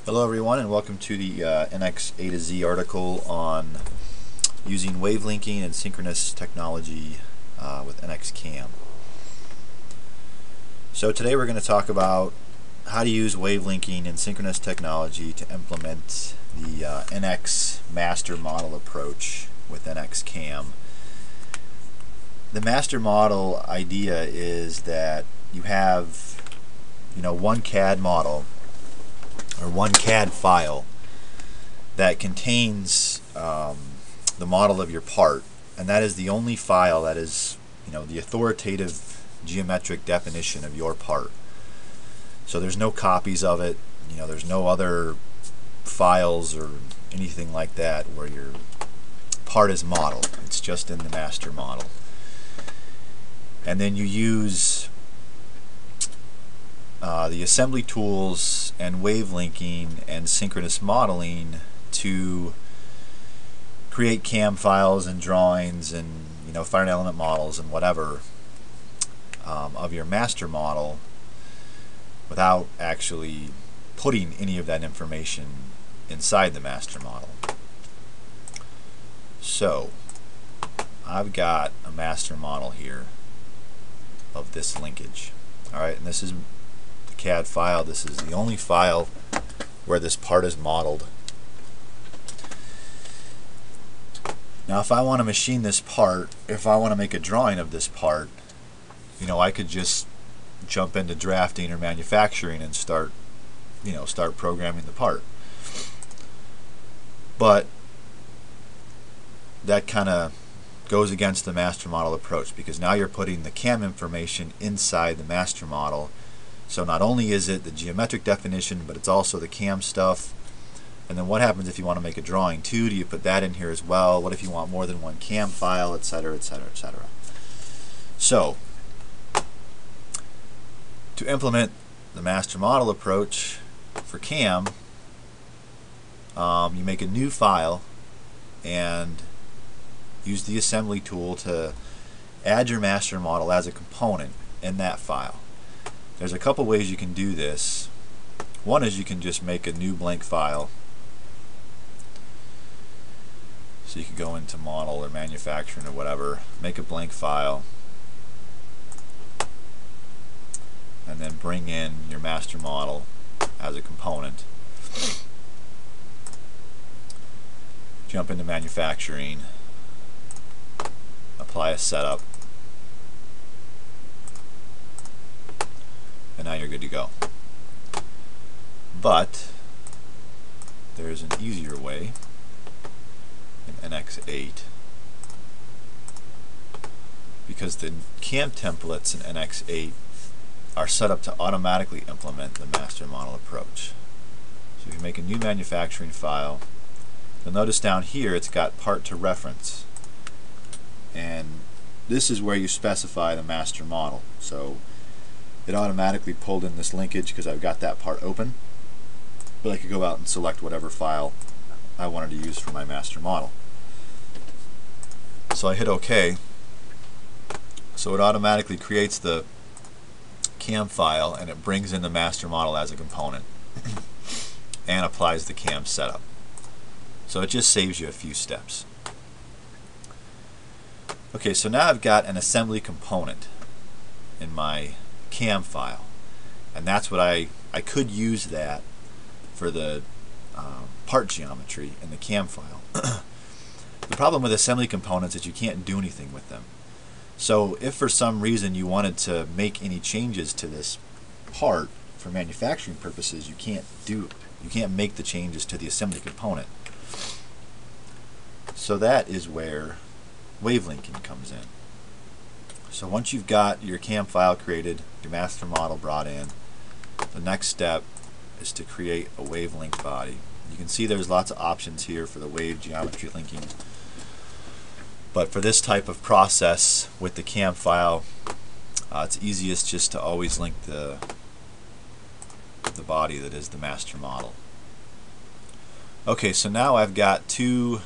Hello everyone, and welcome to the NX A to Z article on using wave linking and synchronous technology with NX Cam. So today we're going to talk about how to use wave linking and synchronous technology to implement the NX master model approach with NX Cam. The master model idea is that you have, one CAD model or one CAD file that contains the model of your part, and that is the only file that is, the authoritative geometric definition of your part. So there's no copies of it, there's no other files or anything like that where your part is modeled. It's just in the master model. And then you use the assembly tools and wave linking and synchronous modeling to create CAM files and drawings and finite element models and whatever of your master model without actually putting any of that information inside the master model. So I've got a master model here of this linkage. Alright, and this is the CAD file. This is the only file where this part is modeled. Now if I want to machine this part, if I want to make a drawing of this part, I could just jump into drafting or manufacturing and start programming the part. But that kind of goes against the master model approach, because now you're putting the CAM information inside the master model. So not only is it the geometric definition, but it's also the CAM stuff. And then what happens if you want to make a drawing too? Do you put that in here as well? What if you want more than one CAM file, etc., etc., etc.? So to implement the master model approach for CAM, you make a new file and use the assembly tool to add your master model as a component in that file. There's a couple ways you can do this. One is you can just make a new blank file. So you could go into model or manufacturing or whatever, make a blank file, and then bring in your master model as a component. Jump into manufacturing, apply a setup, and now you're good to go. But there's an easier way in NX8, because the CAM templates in NX8 are set up to automatically implement the master model approach. So if you make a new manufacturing file, you'll notice down here it's got part to reference, and this is where you specify the master model. So it automatically pulled in this linkage because I've got that part open, but I could go out and select whatever file I wanted to use for my master model. So I hit OK. So it automatically creates the CAM file, and it brings in the master model as a component and applies the CAM setup. So it just saves you a few steps. Okay, so now I've got an assembly component in my CAM file, and that's what I could use that for the part geometry in the CAM file. The problem with assembly components is you can't do anything with them. So if for some reason you wanted to make any changes to this part for manufacturing purposes, you can't make the changes to the assembly component. So that is where wave linking comes in. So once you've got your CAM file created, your master model brought in, the next step is to create a wave link body. You can see there's lots of options here for the wave geometry linking. But for this type of process with the CAM file, it's easiest just to always link the body that is the master model. Okay, so now I've got two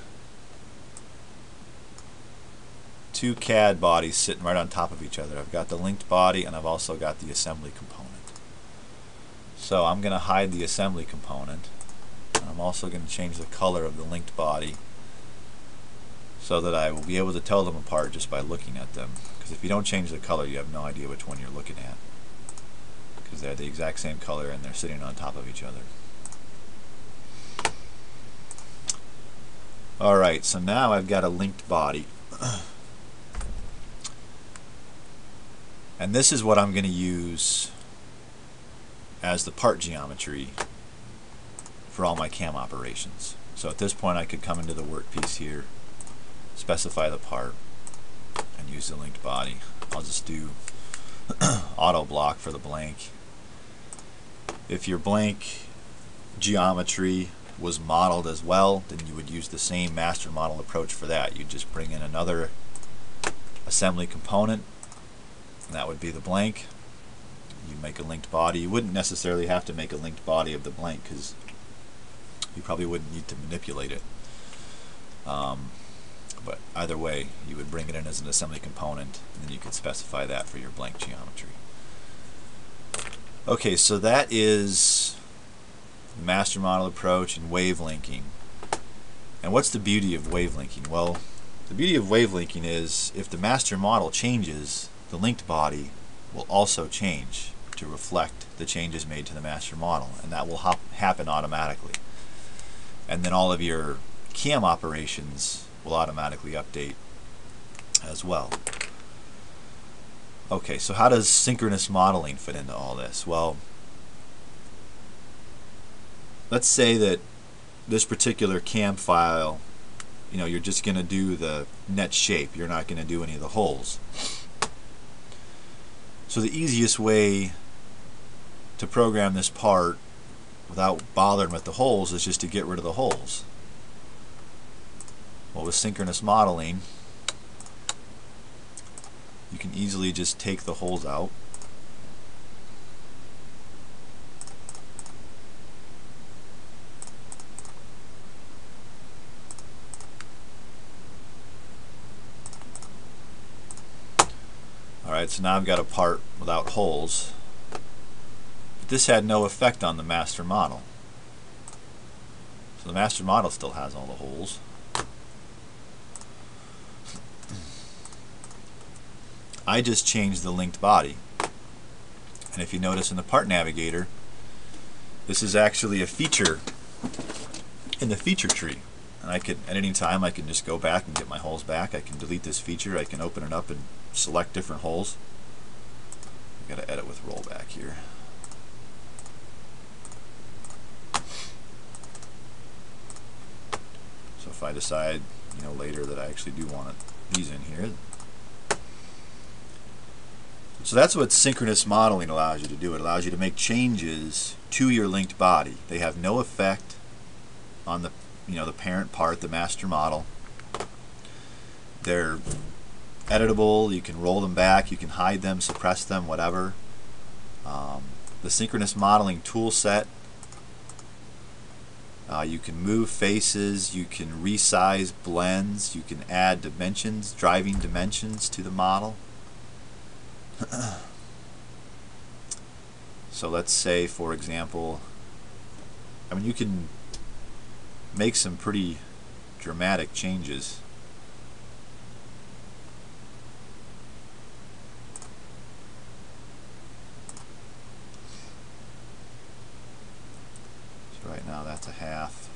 CAD bodies sitting right on top of each other. I've got the linked body, and I've also got the assembly component. So I'm going to hide the assembly component. I'm also going to change the color of the linked body so that I will be able to tell them apart just by looking at them. Because if you don't change the color, you have no idea which one you're looking at, because they're the exact same color and they're sitting on top of each other. Alright, so now I've got a linked body. And this is what I'm going to use as the part geometry for all my cam operations. So at this point I could come into the workpiece here, specify the part, and use the linked body. I'll just do auto block for the blank. If your blank geometry was modeled as well, then you would use the same master model approach for that. You'd just bring in another assembly component, and that would be the blank. You make a linked body. You wouldn't necessarily have to make a linked body of the blank because you probably wouldn't need to manipulate it. But either way, you would bring it in as an assembly component, and then you could specify that for your blank geometry. Okay, so that is the master model approach and wave linking. And what's the beauty of wave linking? Well, the beauty of wave linking is if the master model changes, the linked body will also change to reflect the changes made to the master model, and that will happen automatically. And then all of your cam operations will automatically update as well. Okay, so how does synchronous modeling fit into all this? Well, let's say that this particular cam file, you're just going to do the net shape. You're not going to do any of the holes. So the easiest way to program this part without bothering with the holes is just to get rid of the holes. Well, with synchronous modeling, you can easily just take the holes out. Alright, so now I've got a part without holes. But this had no effect on the master model. So the master model still has all the holes. I just changed the linked body. And if you notice in the part navigator, this is actually a feature in the feature tree. And I could, at any time, I can just go back and get my holes back. I can delete this feature. I can open it up and select different holes. I've got to edit with rollback here. So if I decide, later that I actually do want these in here. So that's what synchronous modeling allows you to do. It allows you to make changes to your linked body. They have no effect on the the parent part, the master model. They're editable. You can roll them back. You can hide them, suppress them, whatever. The synchronous modeling tool set. You can move faces. You can resize blends. You can add dimensions, driving dimensions to the model. So let's say, for example, you can make some pretty dramatic changes. So right now that's a half.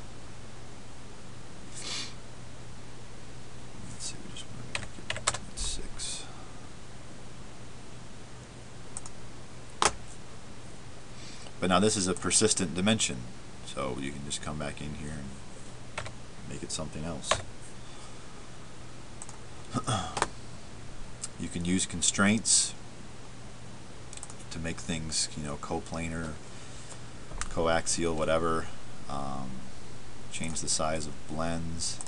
Let's see, we just want to make it 6. But now this is a persistent dimension, so you can just come back in here and make it something else. You can use constraints to make things, coplanar, coaxial, whatever. Change the size of blends.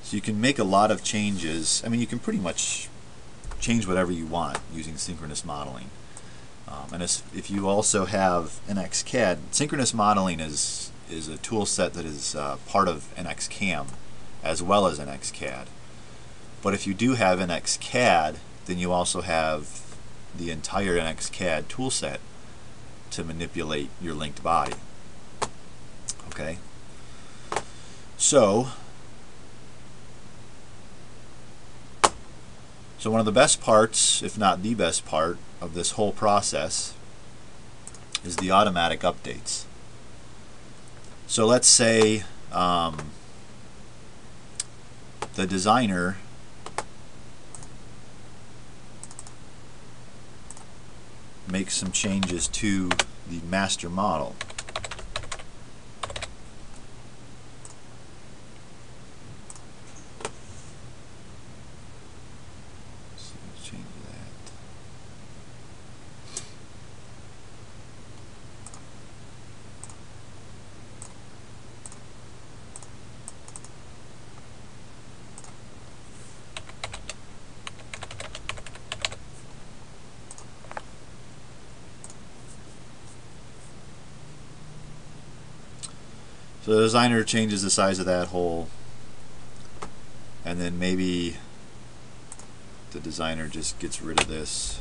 So you can make a lot of changes. You can pretty much change whatever you want using synchronous modeling. And if you also have NXCAD, synchronous modeling is a tool set that is part of NXCAM as well as NXCAD. But if you do have NXCAD, then you also have the entire NXCAD toolset to manipulate your linked body. Okay? So one of the best parts, if not the best part, of this whole process is the automatic updates. So let's say the designer makes some changes to the master model. So let's change that. So the designer changes the size of that hole, and then maybe the designer just gets rid of this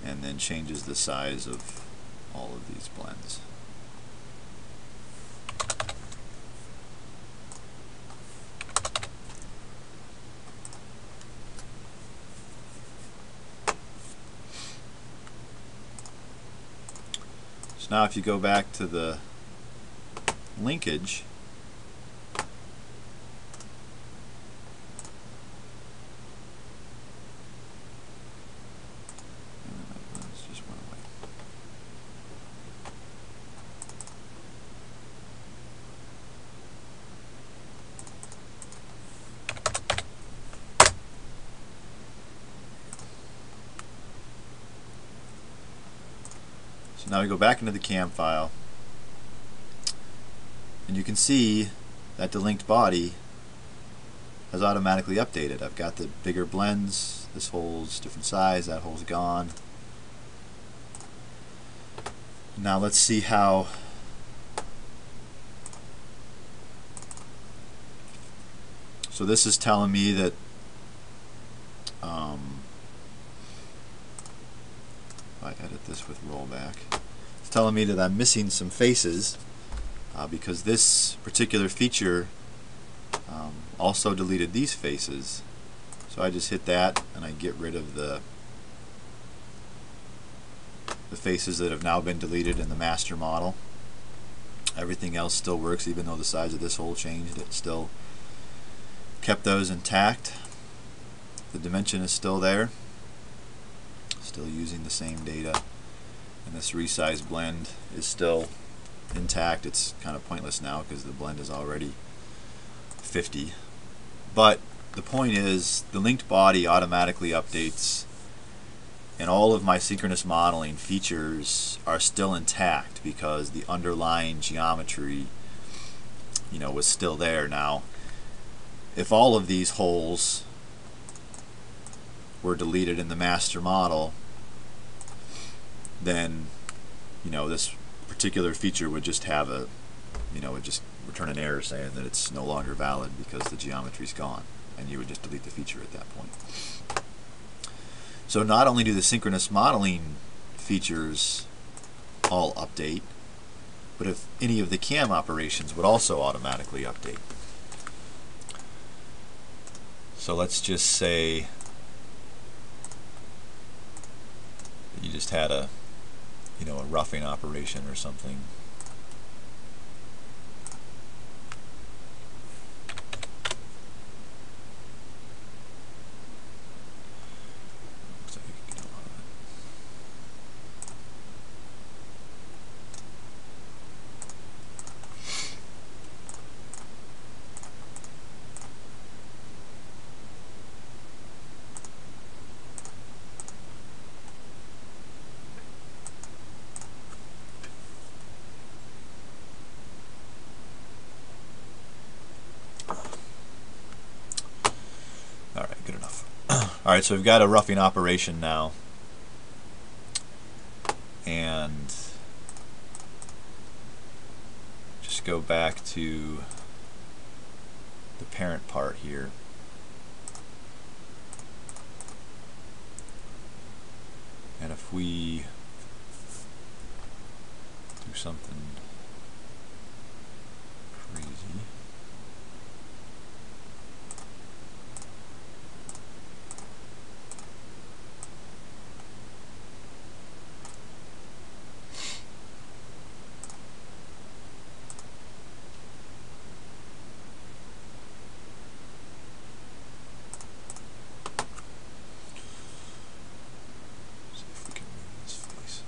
and then changes the size of all of these blends. So now if you go back to the linkage, just went away. So now we go back into the CAM file, and you can see that the linked body has automatically updated. I've got the bigger blends, this hole's different size, that hole's gone. Now let's see how so this is telling me that if I edit this with rollback, it's telling me that I'm missing some faces because this particular feature also deleted these faces. So I just hit that and I get rid of the faces that have now been deleted in the master model. Everything else still works, even though the size of this hole changed. It still kept those intact. The dimension is still there, still using the same data, and this resize blend is still intact. It's kind of pointless now because the blend is already 50. But the point is, the linked body automatically updates, and all of my synchronous modeling features are still intact because the underlying geometry, you know, was still there. Now, if all of these holes were deleted in the master model, then, you know, this particular feature would just have a, you know, it would just return an error saying that it's no longer valid because the geometry's gone, and you would just delete the feature at that point. So not only do the synchronous modeling features all update, but if any of the CAM operations would also automatically update. So let's just say that you just had a, you know, a roughing operation or something. Alright, good enough. Alright, so we've got a roughing operation now, and just go back to the parent part here. And if we do something crazy, see if we can move this face.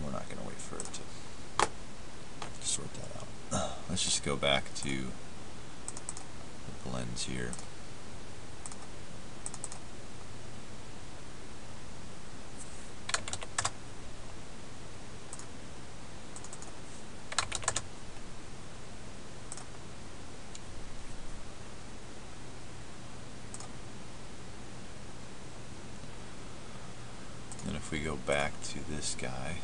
We're not going to wait for it to sort that out. Let's just go back to the blends here. And if we go back to this guy,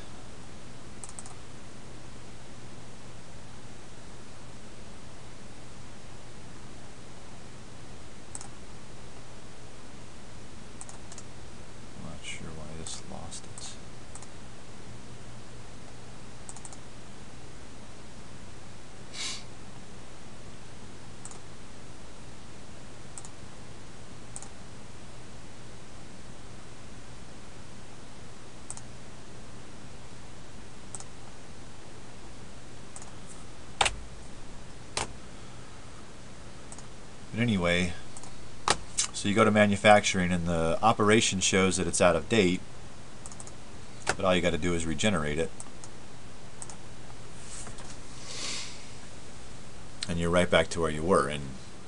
I'm not sure why this lost it. But anyway, so you go to manufacturing and the operation shows that it's out of date, but all you got to do is regenerate it. And you're right back to where you were. And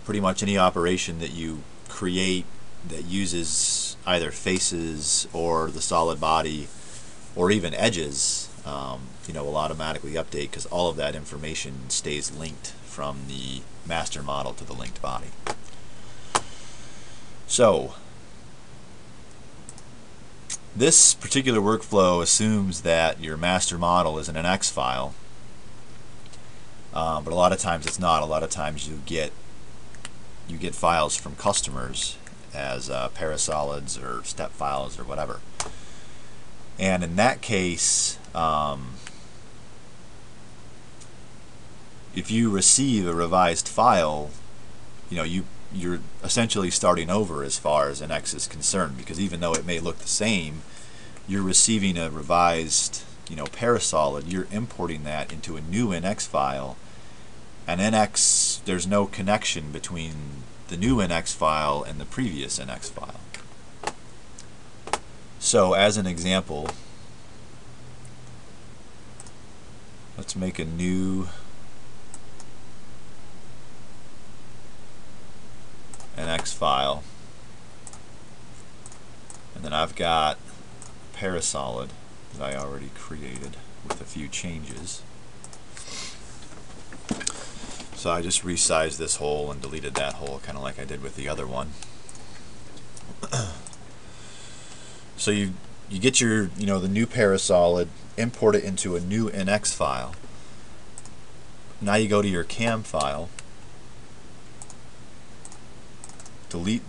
pretty much any operation that you create that uses either faces or the solid body or even edges, will automatically update because all of that information stays linked from the master model to the linked body. So this particular workflow assumes that your master model is an NX file, but a lot of times it's not. A lot of times you get files from customers as parasolids or step files or whatever. And in that case, if you receive a revised file, you're essentially starting over as far as NX is concerned, because even though it may look the same, you're receiving a revised parasolid, you're importing that into a new NX file, and NX, there's no connection between the new NX file and the previous NX file. So as an example, let's make a new NX file, and then I've got a parasolid that I already created with a few changes. So I just resized this hole and deleted that hole, kind of like I did with the other one. So you get your the new parasolid, import it into a new NX file. Now you go to your CAM file, delete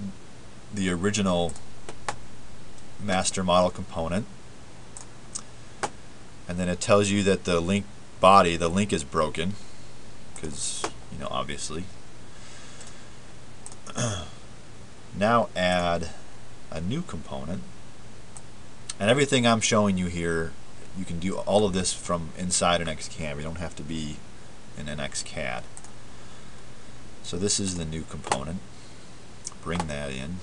the original master model component, and then it tells you that the link body, the link is broken, because obviously. Now add a new component, and everything I'm showing you here, you can do all of this from inside an XCAM. You don't have to be in an XCAD. So this is the new component. Bring that in,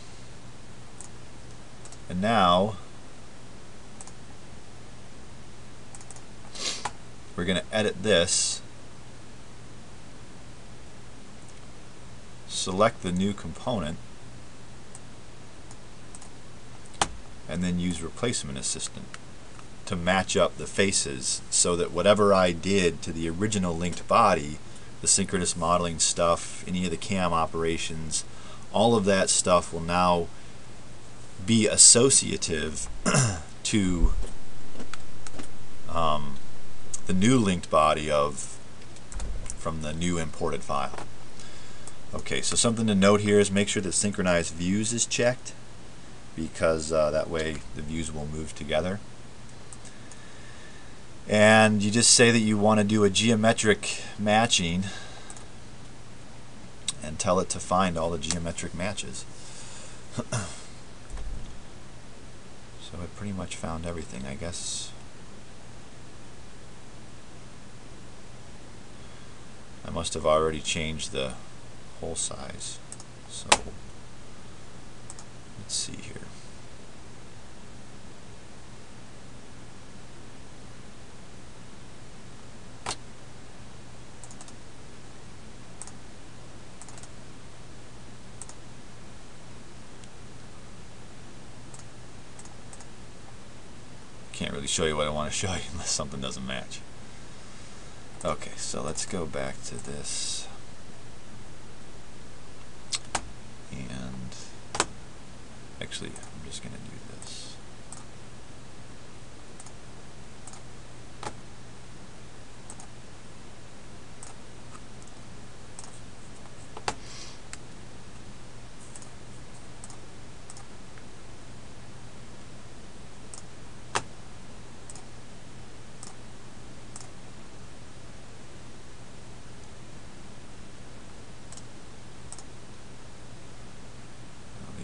and now we're going to edit this, select the new component, and then use Replacement Assistant. to match up the faces so that whatever I did to the original linked body, the synchronous modeling stuff, any of the cam operations, all of that stuff will now be associative to the new linked body from the new imported file. Okay, so something to note here is make sure that synchronized views is checked, because that way the views will move together. And you just say that you want to do a geometric matching and tell it to find all the geometric matches. So it pretty much found everything, I guess. I must have already changed the hole size. So let's see here. Can't really show you what I want to show you unless something doesn't match. Okay, so let's go back to this. And actually, I'm just going to do this.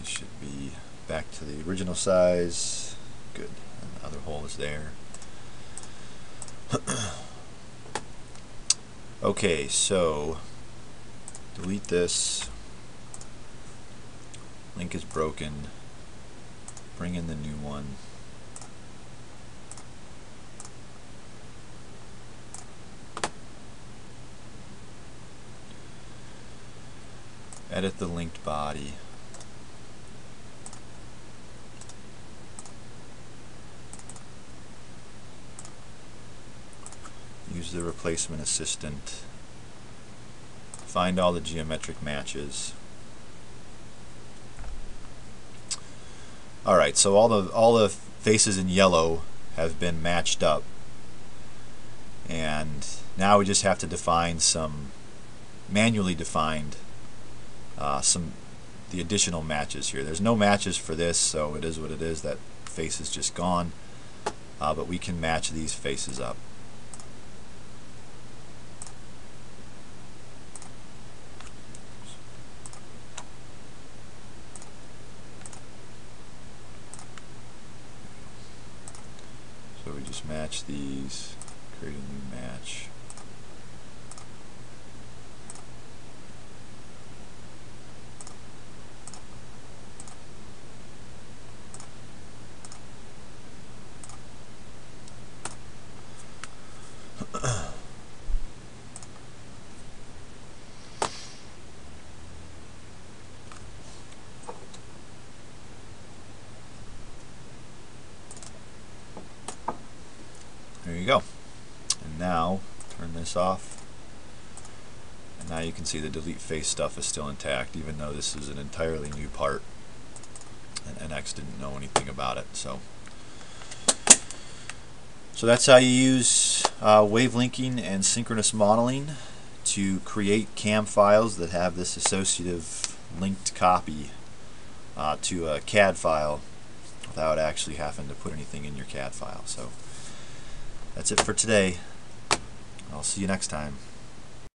Should be back to the original size. Good. And the other hole is there. Okay, so delete this. Link is broken. Bring in the new one. Edit the linked body. Use the replacement assistant. Find all the geometric matches. Alright, so all the faces in yellow have been matched up. And now we just have to define some manually defined the additional matches here. There's no matches for this, so it is what it is. That face is just gone. But we can match these faces up. So we just match these, create a new match. There you go. And now turn this off, and now you can see the delete face stuff is still intact, even though this is an entirely new part and NX didn't know anything about it. So that's how you use wave linking and synchronous modeling to create cam files that have this associative linked copy to a CAD file without actually having to put anything in your CAD file. So that's it for today. I'll see you next time.